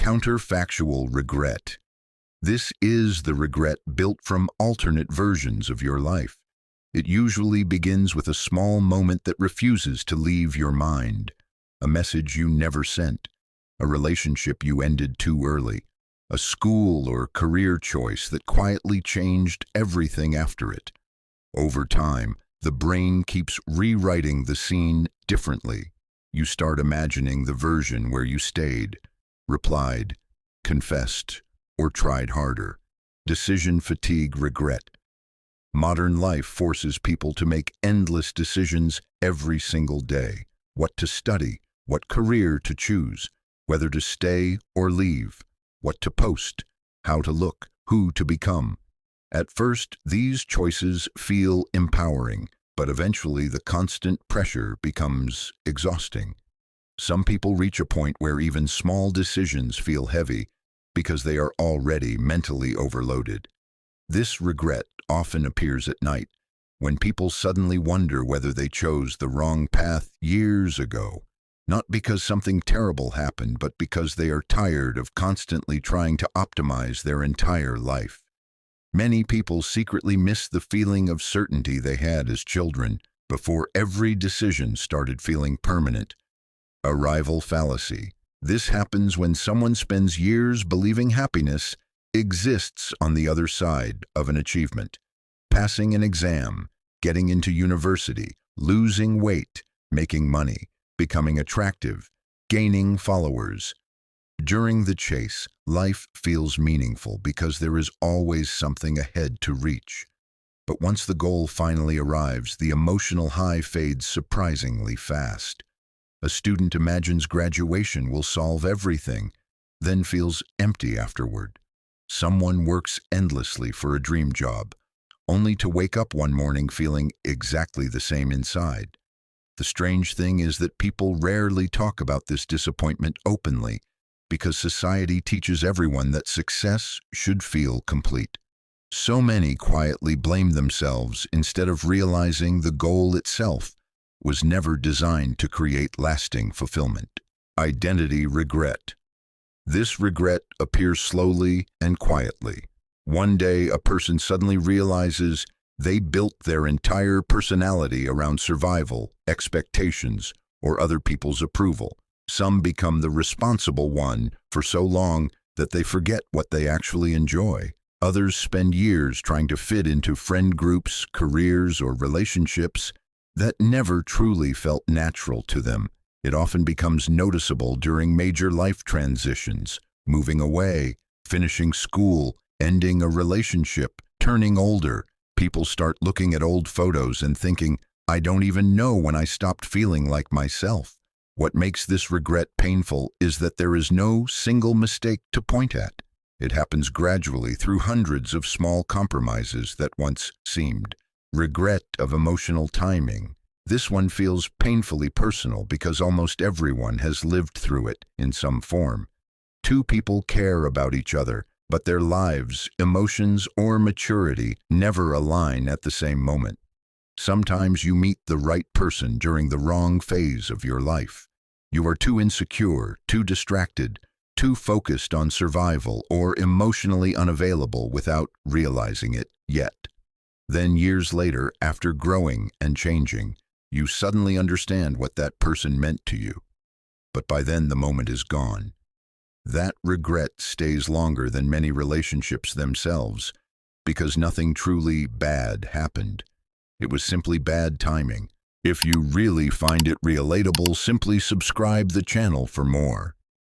Counterfactual regret. This is the regret built from alternate versions of your life. It usually begins with a small moment that refuses to leave your mind, a message you never sent, a relationship you ended too early, a school or career choice that quietly changed everything after it. Over time, the brain keeps rewriting the scene differently. You start imagining the version where you stayed, replied, confessed, or tried harder. Decision fatigue regret. Modern life forces people to make endless decisions every single day. What to study, what career to choose, whether to stay or leave, what to post, how to look, who to become. At first, these choices feel empowering, but eventually the constant pressure becomes exhausting. Some people reach a point where even small decisions feel heavy because they are already mentally overloaded. This regret often appears at night, when people suddenly wonder whether they chose the wrong path years ago, not because something terrible happened, but because they are tired of constantly trying to optimize their entire life. Many people secretly miss the feeling of certainty they had as children before every decision started feeling permanent. Arrival fallacy. This happens when someone spends years believing happiness exists on the other side of an achievement. Passing an exam, getting into university, losing weight, making money, becoming attractive, gaining followers. During the chase, life feels meaningful because there is always something ahead to reach. But once the goal finally arrives, the emotional high fades surprisingly fast. A student imagines graduation will solve everything, then feels empty afterward. Someone works endlessly for a dream job, only to wake up one morning feeling exactly the same inside. The strange thing is that people rarely talk about this disappointment openly, because society teaches everyone that success should feel complete. So many quietly blame themselves instead of realizing the goal itself was never designed to create lasting fulfillment. Identity regret. This regret appears slowly and quietly. One day, a person suddenly realizes they built their entire personality around survival, expectations, or other people's approval. Some become the responsible one for so long that they forget what they actually enjoy. Others spend years trying to fit into friend groups, careers, or relationships that never truly felt natural to them. It often becomes noticeable during major life transitions, moving away, finishing school, ending a relationship, turning older. People start looking at old photos and thinking, I don't even know when I stopped feeling like myself. What makes this regret painful is that there is no single mistake to point at. It happens gradually through hundreds of small compromises that once seemed. Regret of emotional timing. This one feels painfully personal because almost everyone has lived through it in some form. Two people care about each other, but their lives, emotions, or maturity never align at the same moment. Sometimes you meet the right person during the wrong phase of your life. You are too insecure, too distracted, too focused on survival, or emotionally unavailable without realizing it yet. Then years later, after growing and changing, you suddenly understand what that person meant to you. But by then the moment is gone. That regret stays longer than many relationships themselves because nothing truly bad happened. It was simply bad timing. If you really find it relatable, simply subscribe the channel for more.